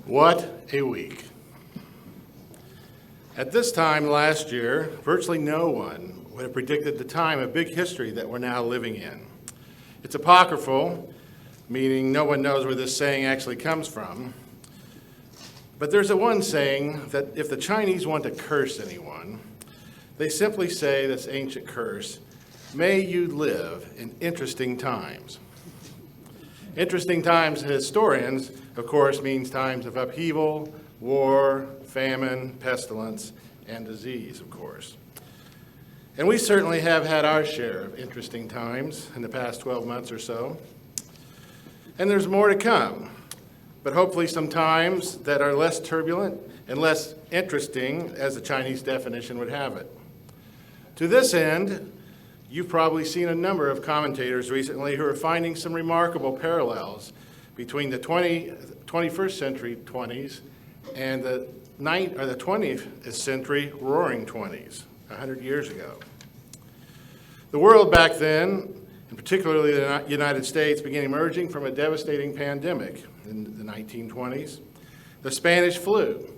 What a week. At this time last year, virtually no one would have predicted the time of big history that we're now living in. It's apocryphal, meaning no one knows where this saying actually comes from. But there's a one saying that if the Chinese want to curse anyone, they simply say this ancient curse, "May you live in interesting times." Interesting times to historians, of course, means times of upheaval, war, famine, pestilence, and disease, of course. And we certainly have had our share of interesting times in the past 12 months or so. And there's more to come, but hopefully some times that are less turbulent and less interesting, as the Chinese definition would have it. To this end, you've probably seen a number of commentators recently who are finding some remarkable parallels between the 21st century 20s and the 20th century roaring 20s, 100 years ago. The world back then, and particularly the United States, began emerging from a devastating pandemic in the 1920s, the Spanish flu,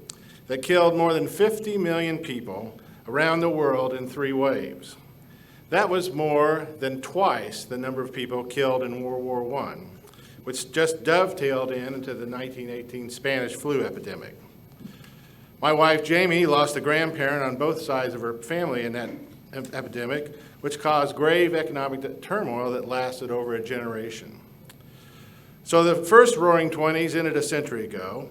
that killed more than 50 million people around the world in 3 waves. That was more than twice the number of people killed in World War I, which just dovetailed into the 1918 Spanish flu epidemic. My wife, Jamie, lost a grandparent on both sides of her family in that epidemic, which caused grave economic turmoil that lasted over a generation. So the first roaring 20s ended a century ago,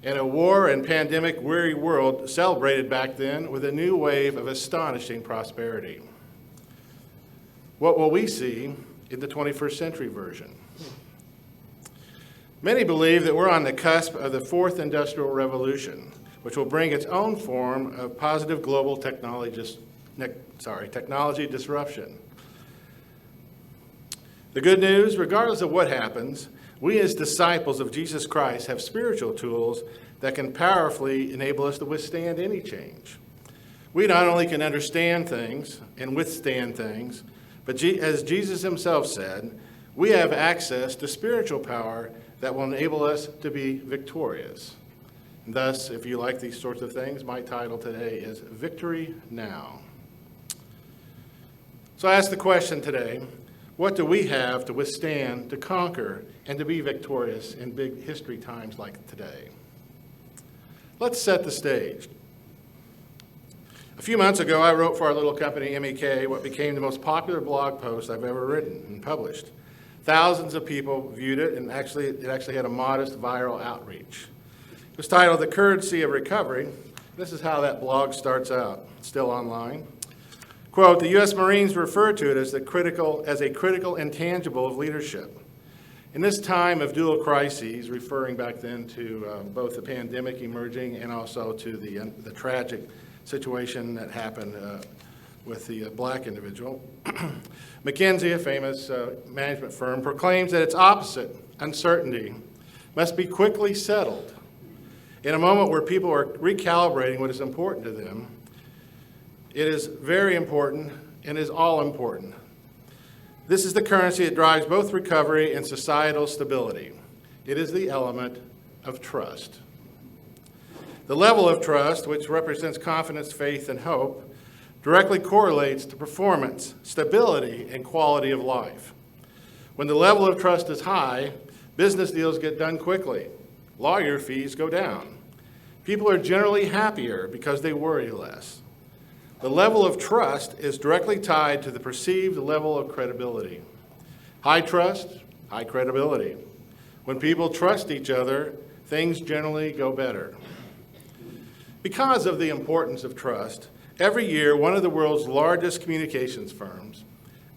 and a war and pandemic-weary world celebrated back then with a new wave of astonishing prosperity. What will we see in the 21st century version? Many believe that we're on the cusp of the 4th Industrial Revolution, which will bring its own form of positive global technology disruption. The good news, regardless of what happens, we as disciples of Jesus Christ have spiritual tools that can powerfully enable us to withstand any change. We not only can understand things and withstand things, but as Jesus himself said, we have access to spiritual power that will enable us to be victorious. And thus, if you like these sorts of things, my title today is Victory Now. So I ask the question today, what do we have to withstand, to conquer, and to be victorious in big history times like today? Let's set the stage. A few months ago, I wrote for our little company, MEK, what became the most popular blog post I've ever written and published. Thousands of people viewed it, and it actually had a modest viral outreach. It was titled The Currency of Recovery. This is how that blog starts out. It's still online. Quote, the U.S. Marines refer to it as a critical intangible of leadership. In this time of dual crises, referring back then to both the pandemic emerging and also to the tragic situation that happened with the black individual, McKinsey, a famous management firm, proclaims that its opposite, uncertainty, must be quickly settled. In a moment where people are recalibrating what is important to them, it is very important and is all important. This is the currency that drives both recovery and societal stability. It is the element of trust. The level of trust, which represents confidence, faith, and hope, directly correlates to performance, stability, and quality of life. When the level of trust is high, business deals get done quickly. Lawyer fees go down. People are generally happier because they worry less. The level of trust is directly tied to the perceived level of credibility. High trust, high credibility. When people trust each other, things generally go better. Because of the importance of trust, every year one of the world's largest communications firms,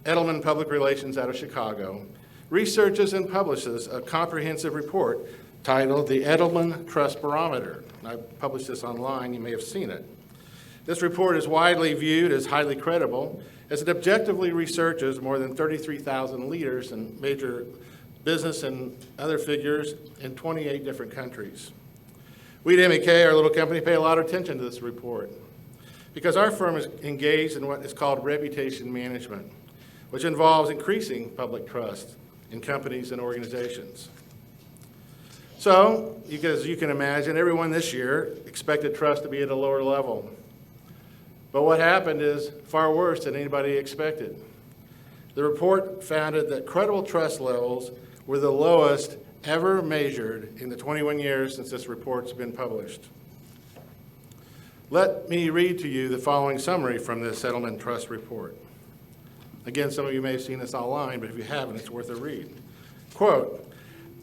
Edelman Public Relations out of Chicago, researches and publishes a comprehensive report titled the Edelman Trust Barometer. I published this online, you may have seen it. This report is widely viewed as highly credible as it objectively researches more than 33,000 leaders and major business and other figures in 28 different countries. We at MEK, our little company, pay a lot of attention to this report because our firm is engaged in what is called reputation management, which involves increasing public trust in companies and organizations. So, as you can imagine, everyone this year expected trust to be at a lower level. But what happened is far worse than anybody expected. The report found that credible trust levels were the lowest ever measured in the 21 years since this report's been published. Let me read to you the following summary from this Settlement Trust report. Again, some of you may have seen this online, but if you haven't, it's worth a read. Quote,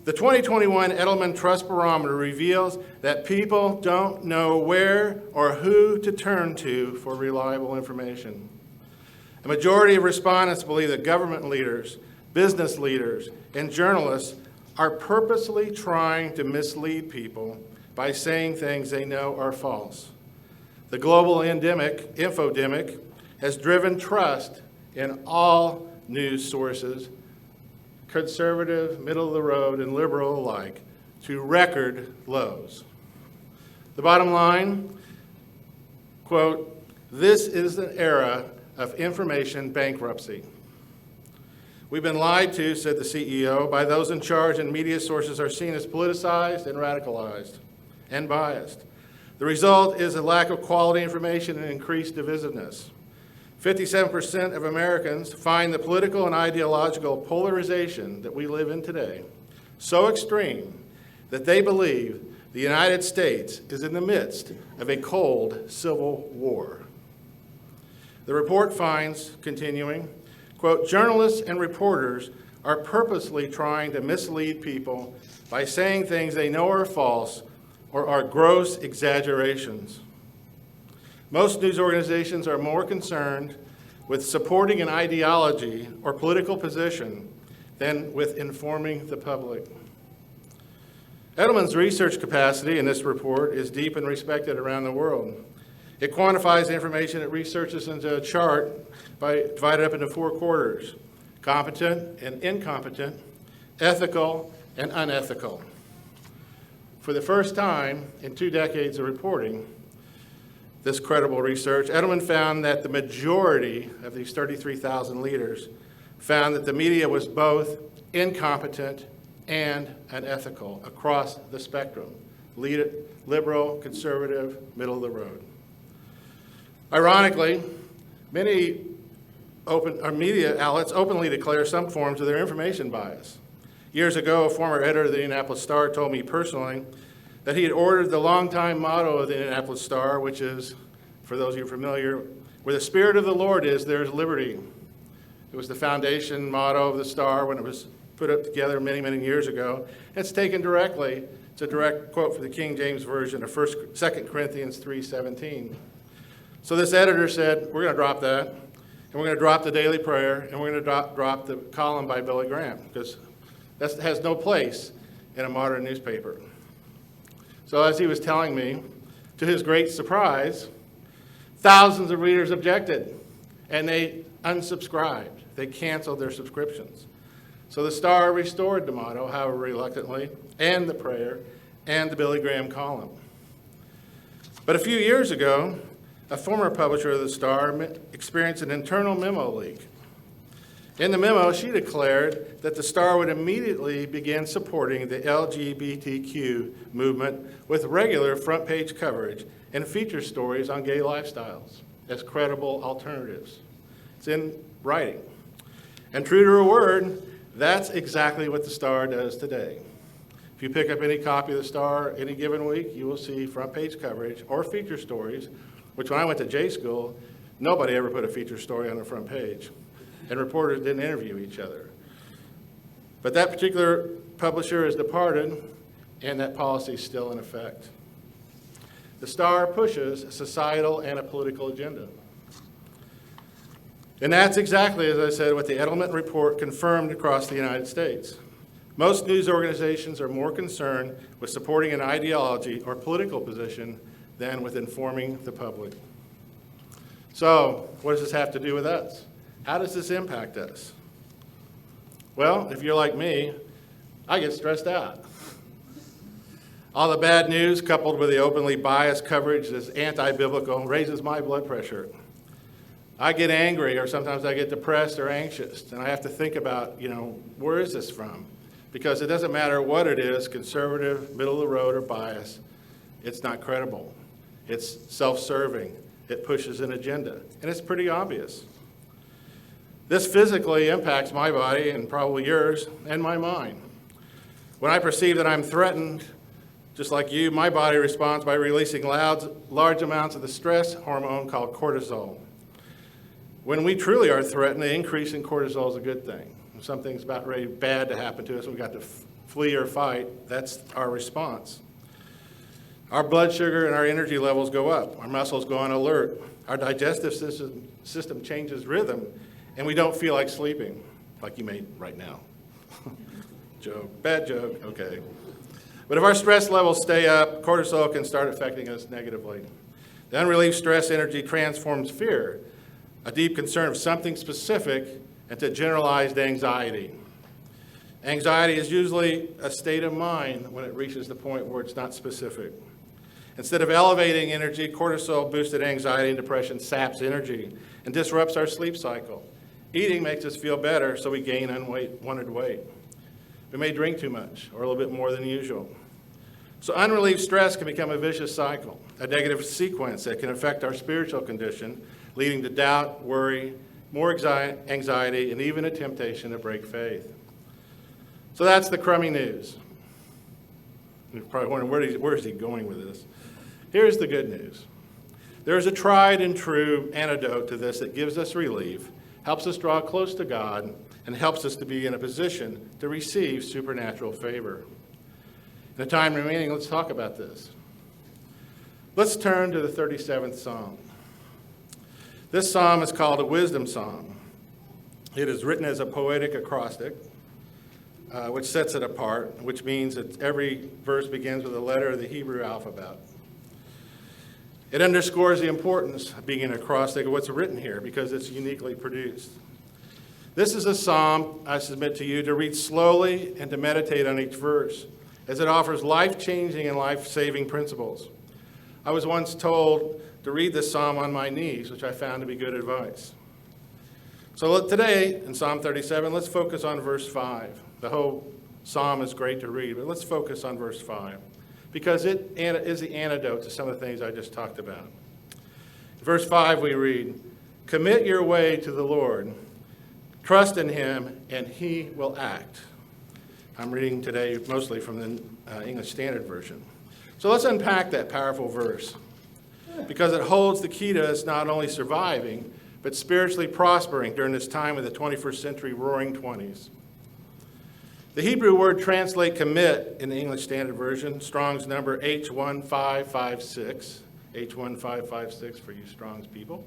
the 2021 Edelman Trust Barometer reveals that people don't know where or who to turn to for reliable information. A majority of respondents believe that government leaders, business leaders, and journalists are purposely trying to mislead people by saying things they know are false. The global infodemic has driven trust in all news sources, conservative, middle of the road, and liberal alike, to record lows. The bottom line, quote, this is an era of information bankruptcy. We've been lied to, said the CEO, by those in charge, and media sources are seen as politicized and radicalized and biased. The result is a lack of quality information and increased divisiveness. 57% of Americans find the political and ideological polarization that we live in today so extreme that they believe the United States is in the midst of a cold civil war. The report finds, continuing, quote, journalists and reporters are purposely trying to mislead people by saying things they know are false or are gross exaggerations. Most news organizations are more concerned with supporting an ideology or political position than with informing the public. Edelman's research capacity in this report is deep and respected around the world. It quantifies the information it researches into a chart divided up into 4 quarters: competent and incompetent, ethical and unethical. For the first time in 2 decades of reporting this credible research, Edelman found that the majority of these 33,000 leaders found that the media was both incompetent and unethical across the spectrum: liberal, conservative, middle of the road. Ironically, many media outlets openly declare some forms of their information bias. Years ago, a former editor of the Indianapolis Star told me personally that he had ordered the longtime motto of the Indianapolis Star, which is, for those of you familiar, where the Spirit of the Lord is, there is liberty. It was the foundation motto of the Star when it was put up together many, many years ago. It's taken directly. It's a direct quote from the King James Version of 2 Corinthians 3:17. So this editor said, we're going to drop that, and we're going to drop the daily prayer, and we're going to drop the column by Billy Graham, because that has no place in a modern newspaper. So as he was telling me, to his great surprise, thousands of readers objected, and they unsubscribed. They canceled their subscriptions. So the Star restored the motto, however reluctantly, and the prayer, and the Billy Graham column. But a few years ago, a former publisher of the Star experienced an internal memo leak. In the memo, she declared that the Star would immediately begin supporting the LGBTQ movement with regular front-page coverage and feature stories on gay lifestyles as credible alternatives. It's in writing. And true to her word, that's exactly what the Star does today. If you pick up any copy of the Star any given week, you will see front-page coverage or feature stories, which when I went to J school, nobody ever put a feature story on the front page, and reporters didn't interview each other. But that particular publisher has departed, and that policy is still in effect. The Star pushes a societal and a political agenda. And that's exactly, as I said, what the Edelman report confirmed across the United States. Most news organizations are more concerned with supporting an ideology or political position than with informing the public. So, what does this have to do with us? How does this impact us? Well, if you're like me, I get stressed out. All the bad news coupled with the openly biased coverage that's anti-biblical raises my blood pressure. I get angry, or sometimes I get depressed or anxious, and I have to think about, where is this from? because it doesn't matter what it is, conservative, middle of the road, or bias, it's not credible. It's self-serving. It pushes an agenda, and it's pretty obvious. This physically impacts my body and probably yours and my mind. When I perceive that I'm threatened, just like you, my body responds by releasing large amounts of the stress hormone called cortisol. When we truly are threatened, the increase in cortisol is a good thing. If something's about ready bad to happen to us, we've got to flee or fight, that's our response. Our blood sugar and our energy levels go up. Our muscles go on alert. Our digestive system changes rhythm, and we don't feel like sleeping, like you may right now. Joke, bad joke, okay. But if our stress levels stay up, cortisol can start affecting us negatively. The unrelieved stress energy transforms fear, a deep concern of something specific, into generalized anxiety. Anxiety is usually a state of mind when it reaches the point where it's not specific. Instead of elevating energy, cortisol-boosted anxiety and depression saps energy and disrupts our sleep cycle. Eating makes us feel better, so we gain unwanted weight. We may drink too much or a little bit more than usual. So unrelieved stress can become a vicious cycle, a negative sequence that can affect our spiritual condition, leading to doubt, worry, more anxiety, and even a temptation to break faith. So that's the crummy news. You're probably wondering, where is he going with this? Here's the good news. There is a tried and true antidote to this that gives us relief, helps us draw close to God, and helps us to be in a position to receive supernatural favor. In the time remaining, let's talk about this. Let's turn to the 37th Psalm. This psalm is called a wisdom psalm. It is written as a poetic acrostic, which sets it apart, which means that every verse begins with a letter of the Hebrew alphabet. It underscores the importance of being an acrostic of what's written here because it's uniquely produced. This is a psalm, I submit to you, to read slowly and to meditate on each verse, as it offers life-changing and life-saving principles. I was once told to read this psalm on my knees, which I found to be good advice. So today, in Psalm 37, let's focus on verse 5. The whole psalm is great to read, but let's focus on verse 5, because it is the antidote to some of the things I just talked about. In verse 5 we read, "Commit your way to the Lord, trust in him, and he will act." I'm reading today mostly from the English Standard Version. So let's unpack that powerful verse, because it holds the key to us not only surviving, but spiritually prospering during this time of the 21st century roaring 20s. The Hebrew word translate commit in the English Standard Version, Strong's number H1556, H1556 for you Strong's people,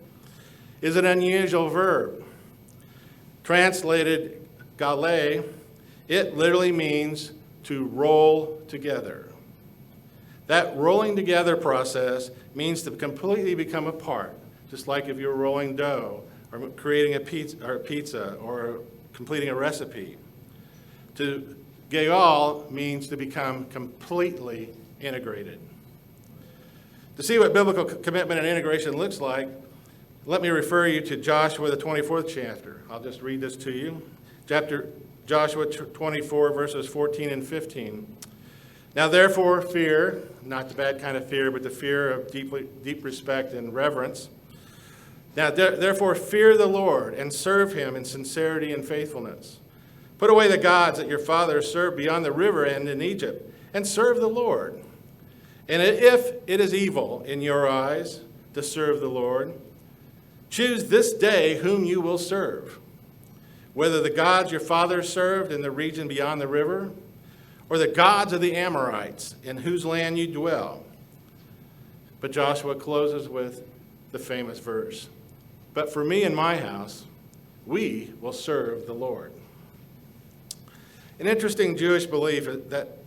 is an unusual verb. Translated gale, it literally means to roll together. That rolling together process means to completely become apart, just like if you're rolling dough or creating a pizza or completing a recipe. To geal means to become completely integrated. To see what biblical commitment and integration looks like, let me refer you to Joshua, the 24th chapter. I'll just read this to you. Joshua 24, verses 14 and 15. "Now therefore fear," not the bad kind of fear, but the fear of deep respect and reverence. "Now therefore fear the Lord and serve him in sincerity and faithfulness. Put away the gods that your fathers served beyond the river and in Egypt, and serve the Lord. And if it is evil in your eyes to serve the Lord, choose this day whom you will serve, whether the gods your fathers served in the region beyond the river, or the gods of the Amorites in whose land you dwell." But Joshua closes with the famous verse, "But for me and my house, we will serve the Lord." An interesting Jewish belief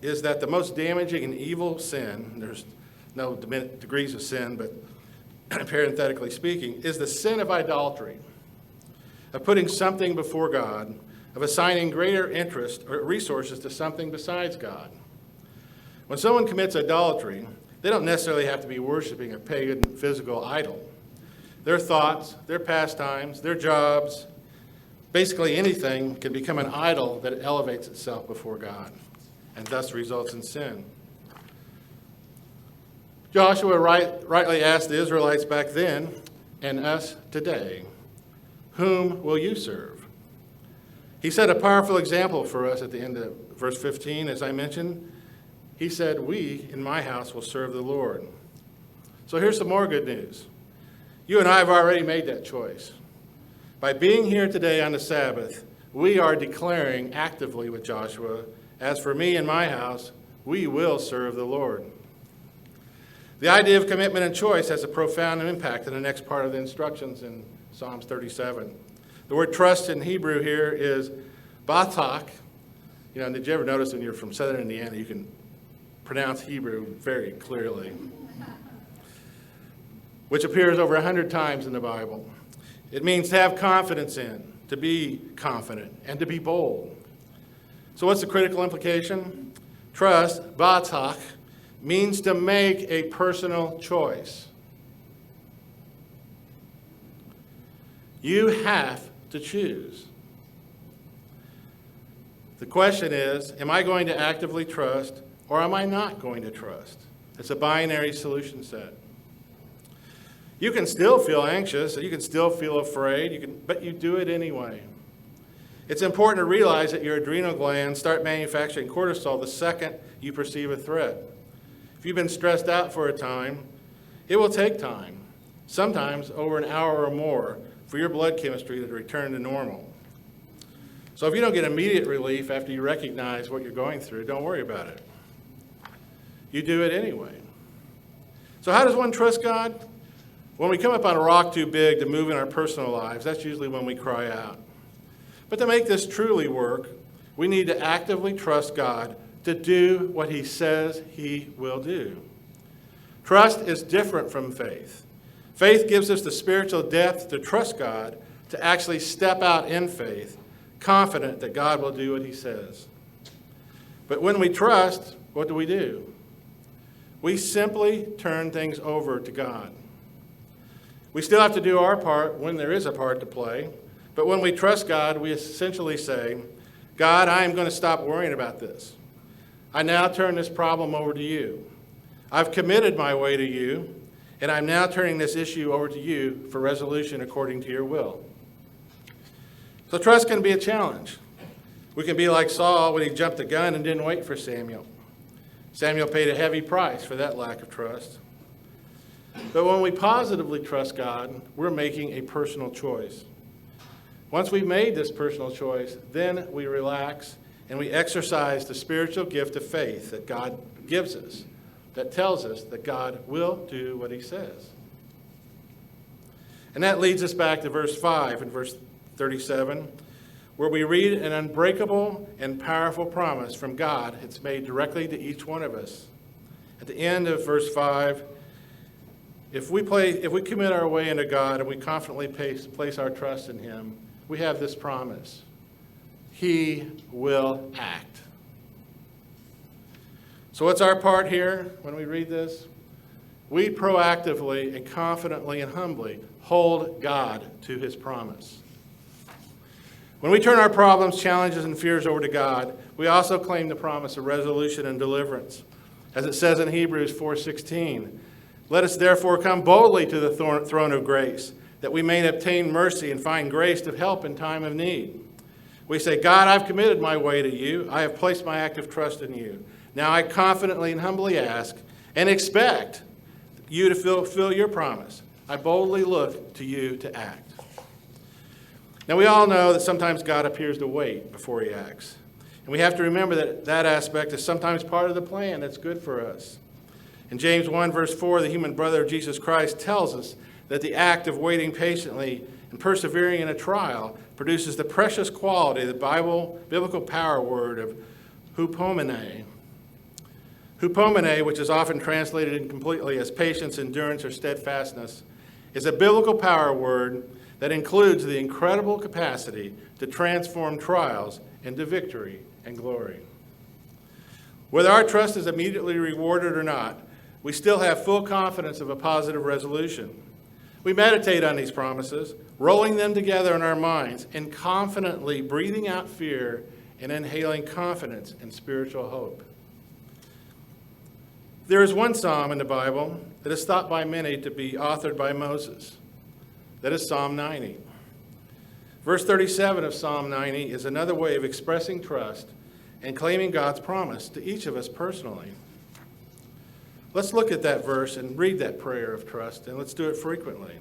is that the most damaging and evil sin, there's no degrees of sin, but parenthetically speaking, is the sin of idolatry, of putting something before God, of assigning greater interest or resources to something besides God. When someone commits idolatry, they don't necessarily have to be worshiping a pagan physical idol. Their thoughts, their pastimes, their jobs, Basically, anything can become an idol that elevates itself before God and thus results in sin. Joshua rightly asked the Israelites back then and us today, whom will you serve? He set a powerful example for us at the end of verse 15, as I mentioned. He said, we in my house will serve the Lord. So here's some more good news. You and I have already made that choice. By being here today on the Sabbath, we are declaring actively with Joshua, as for me and my house, we will serve the Lord. The idea of commitment and choice has a profound impact in the next part of the instructions in Psalms 37. The word trust in Hebrew here is batak. Did you ever notice when you're from southern Indiana, you can pronounce Hebrew very clearly, which appears over 100 times in the Bible. It means to have confidence in, to be confident, and to be bold. So what's the critical implication? Trust, batak, means to make a personal choice. You have to choose. The question is, am I going to actively trust or am I not going to trust? It's a binary solution set. You can still feel anxious, you can still feel afraid, but you do it anyway. It's important to realize that your adrenal glands start manufacturing cortisol the second you perceive a threat. If you've been stressed out for a time, it will take time, sometimes over an hour or more, for your blood chemistry to return to normal. So if you don't get immediate relief after you recognize what you're going through, don't worry about it. You do it anyway. So how does one trust God? When we come up on a rock too big to move in our personal lives, that's usually when we cry out. But to make this truly work, we need to actively trust God to do what he says he will do. Trust is different from faith. Faith gives us the spiritual depth to trust God, to actually step out in faith, confident that God will do what he says. But when we trust, what do? We simply turn things over to God. We still have to do our part when there is a part to play, but when we trust God, we essentially say, God, I am going to stop worrying about this. I now turn this problem over to you. I've committed my way to you, and I'm now turning this issue over to you for resolution according to your will. So trust can be a challenge. We can be like Saul when he jumped the gun and didn't wait for Samuel. Samuel paid a heavy price for that lack of trust. But when we positively trust God, we're making a personal choice. Once we've made this personal choice, then we relax and we exercise the spiritual gift of faith that God gives us, that tells us that God will do what he says. And that leads us back to verse 5 and verse 37, where we read an unbreakable and powerful promise from God. It's made directly to each one of us. At the end of verse 5, if we commit our way into God and we confidently place our trust in him, we have this promise. He will act. So what's our part here when we read this? We proactively and confidently and humbly hold God to his promise. When we turn our problems, challenges, and fears over to God, we also claim the promise of resolution and deliverance. As it says in Hebrews 4:16, let us therefore come boldly to the throne of grace, that we may obtain mercy and find grace to help in time of need. We say, God, I've committed my way to you. I have placed my active trust in you. Now I confidently and humbly ask and expect you to fulfill your promise. I boldly look to you to act. Now we all know that sometimes God appears to wait before he acts. And we have to remember that that aspect is sometimes part of the plan that's good for us. In James 1, verse 4, the human brother of Jesus Christ tells us that the act of waiting patiently and persevering in a trial produces the precious quality of the biblical power word of hupomene. Hupomene, which is often translated incompletely as patience, endurance, or steadfastness, is a biblical power word that includes the incredible capacity to transform trials into victory and glory. Whether our trust is immediately rewarded or not, we still have full confidence of a positive resolution. We meditate on these promises, rolling them together in our minds, and confidently breathing out fear and inhaling confidence and spiritual hope. There is one psalm in the Bible that is thought by many to be authored by Moses. That is Psalm 90. Verse 37 of Psalm 90 is another way of expressing trust and claiming God's promise to each of us personally. Let's look at that verse and read that prayer of trust, and let's do it frequently.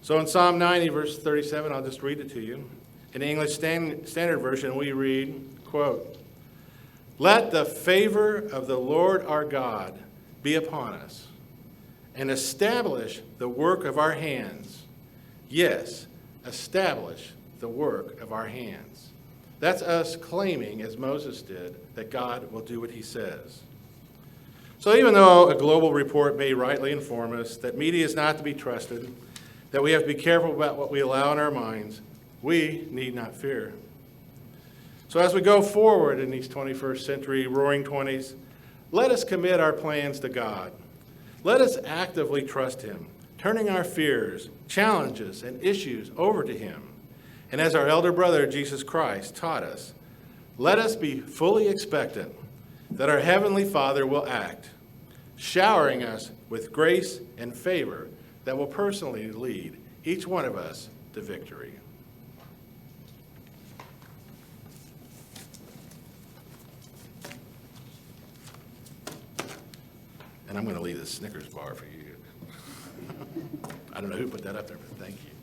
So in Psalm 90, verse 37, I'll just read it to you. In the English Standard Version, we read, quote, "Let the favor of the Lord our God be upon us, and establish the work of our hands." Yes, establish the work of our hands. That's us claiming, as Moses did, that God will do what he says. So even though a global report may rightly inform us that media is not to be trusted, that we have to be careful about what we allow in our minds, we need not fear. So as we go forward in these 21st century roaring 20s, let us commit our plans to God. Let us actively trust him, turning our fears, challenges, and issues over to him. And as our elder brother, Jesus Christ, taught us, let us be fully expectant that our Heavenly Father will act, showering us with grace and favor that will personally lead each one of us to victory. And I'm going to leave the Snickers bar for you. I don't know who put that up there, but thank you.